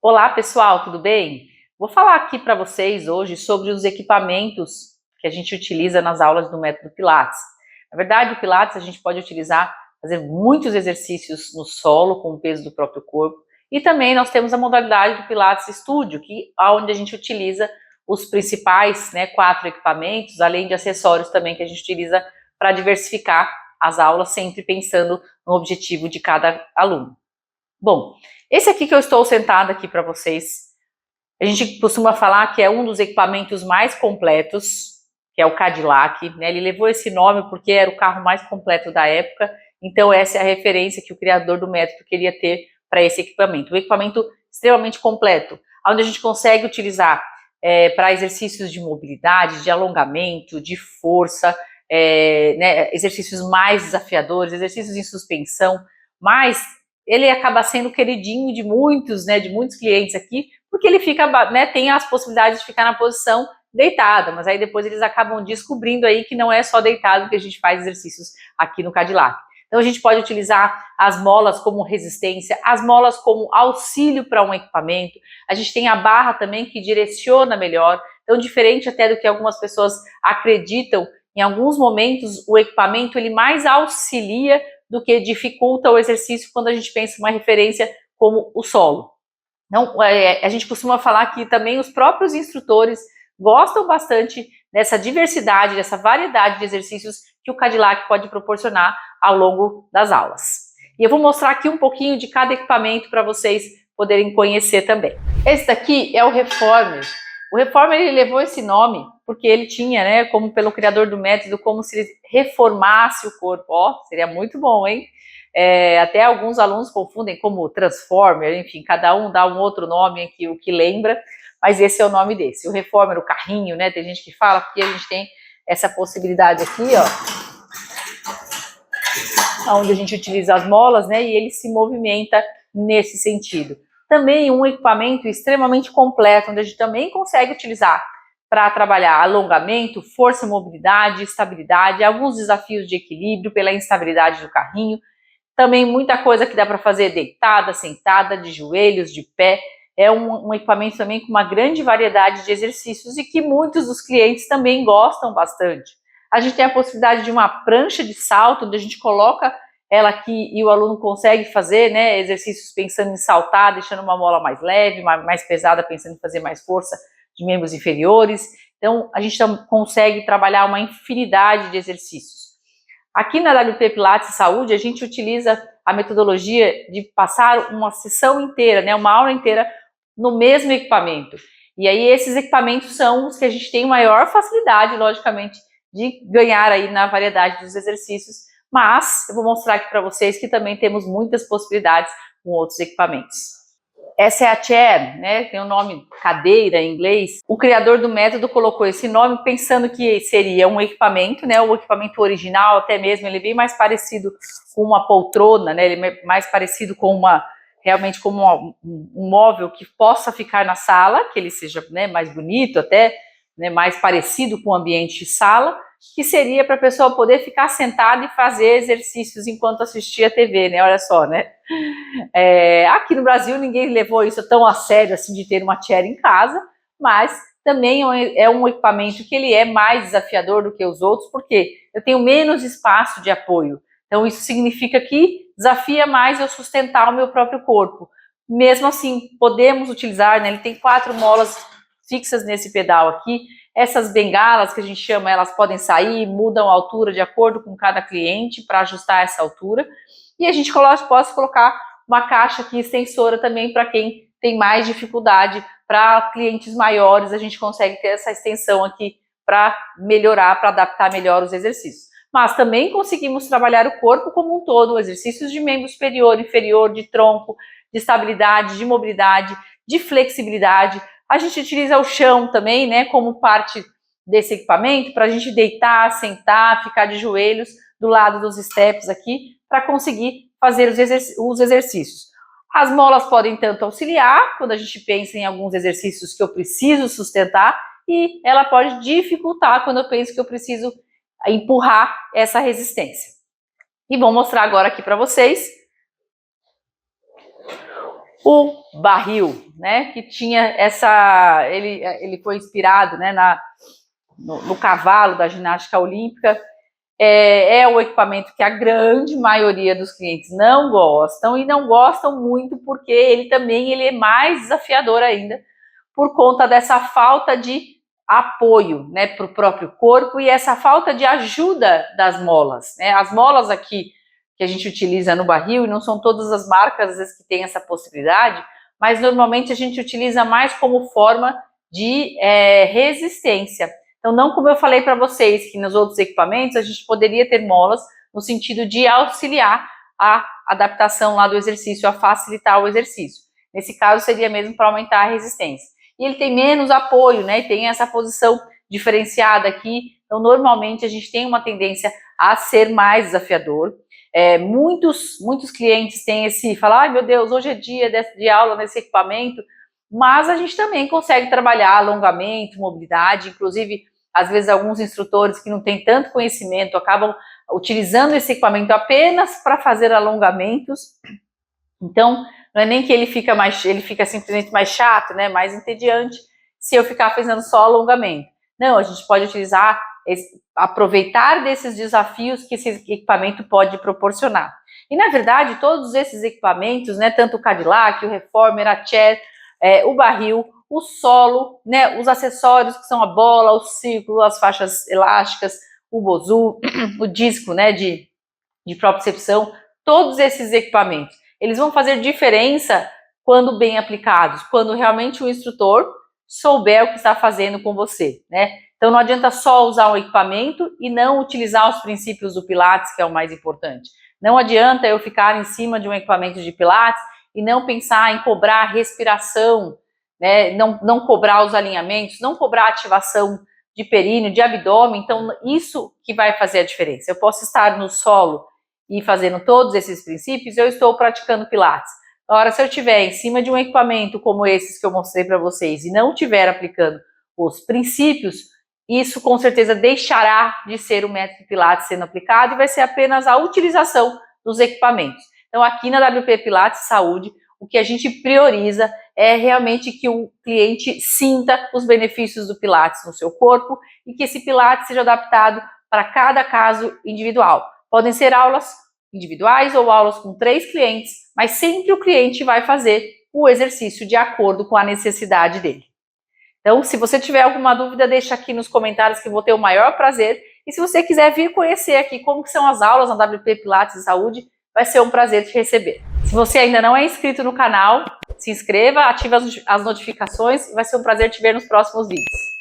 Olá pessoal, tudo bem? Vou falar aqui para vocês hoje sobre os equipamentos que a gente utiliza nas aulas do método Pilates. Na verdade, o Pilates a gente pode utilizar, fazer muitos exercícios no solo com o peso do próprio corpo, e também nós temos a modalidade do Pilates Studio, onde a gente utiliza os principais 4 equipamentos, além de acessórios também que a gente utiliza para diversificar as aulas, sempre pensando no objetivo de cada aluno. Bom, esse aqui que eu estou sentada aqui para vocês, a gente costuma falar que é um dos equipamentos mais completos, que é o Cadillac, né? Ele levou esse nome porque era o carro mais completo da época, então essa é a referência que o criador do método queria ter para esse equipamento. Um equipamento extremamente completo, onde a gente consegue utilizar para exercícios de mobilidade, de alongamento, de força, exercícios mais desafiadores, exercícios em suspensão, mas ele acaba sendo queridinho de muitos clientes aqui, porque ele fica, tem as possibilidades de ficar na posição deitada, mas aí depois eles acabam descobrindo aí que não é só deitado que a gente faz exercícios aqui no Cadillac. Então a gente pode utilizar as molas como resistência, as molas como auxílio para um equipamento, a gente tem a barra também que direciona melhor, então diferente até do que algumas pessoas acreditam, em alguns momentos o equipamento ele mais auxilia do que dificulta o exercício quando a gente pensa em uma referência como o solo. Então, a gente costuma falar que também os próprios instrutores gostam bastante dessa diversidade, dessa variedade de exercícios que o Cadillac pode proporcionar ao longo das aulas. E eu vou mostrar aqui um pouquinho de cada equipamento para vocês poderem conhecer também. Esse daqui é o Reformer. O Reformer ele levou esse nome porque ele tinha, como pelo criador do método, como se ele reformasse o corpo. Ó, seria muito bom, hein? Até alguns alunos confundem como Transformer, enfim, cada um dá um outro nome aqui, o que lembra, mas esse é o nome desse. O Reformer, o carrinho, tem gente que fala, porque a gente tem essa possibilidade aqui, ó, onde a gente utiliza as molas, e ele se movimenta nesse sentido. Também um equipamento extremamente completo, onde a gente também consegue utilizar para trabalhar alongamento, força, mobilidade, estabilidade, alguns desafios de equilíbrio pela instabilidade do carrinho. Também muita coisa que dá para fazer deitada, sentada, de joelhos, de pé. É um equipamento também com uma grande variedade de exercícios e que muitos dos clientes também gostam bastante. A gente tem a possibilidade de uma prancha de salto, onde a gente coloca ela aqui e o aluno consegue fazer exercícios pensando em saltar, deixando uma mola mais leve, mais pesada, pensando em fazer mais força de membros inferiores. Então, a gente consegue trabalhar uma infinidade de exercícios. Aqui na WP Pilates Saúde, a gente utiliza a metodologia de passar uma sessão inteira, uma aula inteira no mesmo equipamento. E aí esses equipamentos são os que a gente tem maior facilidade, logicamente, de ganhar aí na variedade dos exercícios, mas eu vou mostrar aqui para vocês que também temos muitas possibilidades com outros equipamentos. Essa é a chair, tem o nome cadeira em inglês. O criador do método colocou esse nome pensando que seria um equipamento, o equipamento original até mesmo, ele é bem mais parecido com uma poltrona, ele é mais parecido com realmente como um móvel que possa ficar na sala, que ele seja mais bonito até, mais parecido com o ambiente de sala, que seria para a pessoa poder ficar sentada e fazer exercícios enquanto assistia a TV, olha só, aqui no Brasil ninguém levou isso tão a sério assim de ter uma chair em casa, mas também é um equipamento que ele é mais desafiador do que os outros, porque eu tenho menos espaço de apoio, então isso significa que desafia mais eu sustentar o meu próprio corpo. Mesmo assim, podemos utilizar, ele tem 4 molas fixas nesse pedal aqui. Essas bengalas que a gente chama, elas podem sair, mudam a altura de acordo com cada cliente para ajustar essa altura. E a gente pode colocar uma caixa aqui extensora também para quem tem mais dificuldade. Para clientes maiores, a gente consegue ter essa extensão aqui para melhorar, para adaptar melhor os exercícios. Mas também conseguimos trabalhar o corpo como um todo, exercícios de membro superior, inferior, de tronco, de estabilidade, de mobilidade, de flexibilidade. A gente utiliza o chão também, como parte desse equipamento, para a gente deitar, sentar, ficar de joelhos do lado dos steps aqui, para conseguir fazer os exercícios. As molas podem tanto auxiliar, quando a gente pensa em alguns exercícios que eu preciso sustentar, e ela pode dificultar quando eu penso que eu preciso empurrar essa resistência. E vou mostrar agora aqui para vocês O barril, né, que tinha ele foi inspirado, né, no cavalo da ginástica olímpica. É o equipamento que a grande maioria dos clientes não gostam, e não gostam muito porque ele é mais desafiador ainda, por conta dessa falta de apoio, né, para o próprio corpo, e essa falta de ajuda das molas, né? As molas aqui que a gente utiliza no barril, e não são todas as marcas às vezes que tem essa possibilidade, mas normalmente a gente utiliza mais como forma de resistência. Então, não como eu falei para vocês, que nos outros equipamentos a gente poderia ter molas no sentido de auxiliar a adaptação lá do exercício, a facilitar o exercício. Nesse caso, seria mesmo para aumentar a resistência. E ele tem menos apoio, né? E tem essa posição diferenciada aqui. Então, normalmente, a gente tem uma tendência a ser mais desafiador. Muitos clientes têm falam, ai meu Deus, hoje é dia de aula nesse equipamento, mas a gente também consegue trabalhar alongamento, mobilidade, inclusive, às vezes, alguns instrutores que não têm tanto conhecimento acabam utilizando esse equipamento apenas para fazer alongamentos. Então, não é nem que ele fica simplesmente mais chato, né, mais entediante, se eu ficar fazendo só alongamento. Não, a gente pode aproveitar desses desafios que esse equipamento pode proporcionar. E, na verdade, todos esses equipamentos, né, tanto o Cadillac, o Reformer, a Chair, o barril, o solo, né, os acessórios que são a bola, o círculo, as faixas elásticas, o bozu, o disco, né, de propriocepção, todos esses equipamentos, eles vão fazer diferença quando bem aplicados, quando realmente o instrutor souber o que está fazendo com você, né? Então não adianta só usar um equipamento e não utilizar os princípios do Pilates, que é o mais importante. Não adianta eu ficar em cima de um equipamento de Pilates e não pensar em cobrar a respiração, né? Não cobrar os alinhamentos, não cobrar a ativação de períneo, de abdômen. Então isso que vai fazer a diferença. Eu posso estar no solo e fazendo todos esses princípios, eu estou praticando Pilates. Agora, se eu estiver em cima de um equipamento como esses que eu mostrei para vocês e não estiver aplicando os princípios, isso com certeza deixará de ser o método Pilates sendo aplicado e vai ser apenas a utilização dos equipamentos. Então, aqui na WP Pilates Saúde, o que a gente prioriza é realmente que o cliente sinta os benefícios do Pilates no seu corpo e que esse Pilates seja adaptado para cada caso individual. Podem ser aulas individuais ou aulas com 3 clientes, mas sempre o cliente vai fazer o exercício de acordo com a necessidade dele. Então, se você tiver alguma dúvida, deixa aqui nos comentários que eu vou ter o maior prazer. E se você quiser vir conhecer aqui como que são as aulas na WP Pilates Saúde, vai ser um prazer te receber. Se você ainda não é inscrito no canal, se inscreva, ative as notificações e vai ser um prazer te ver nos próximos vídeos.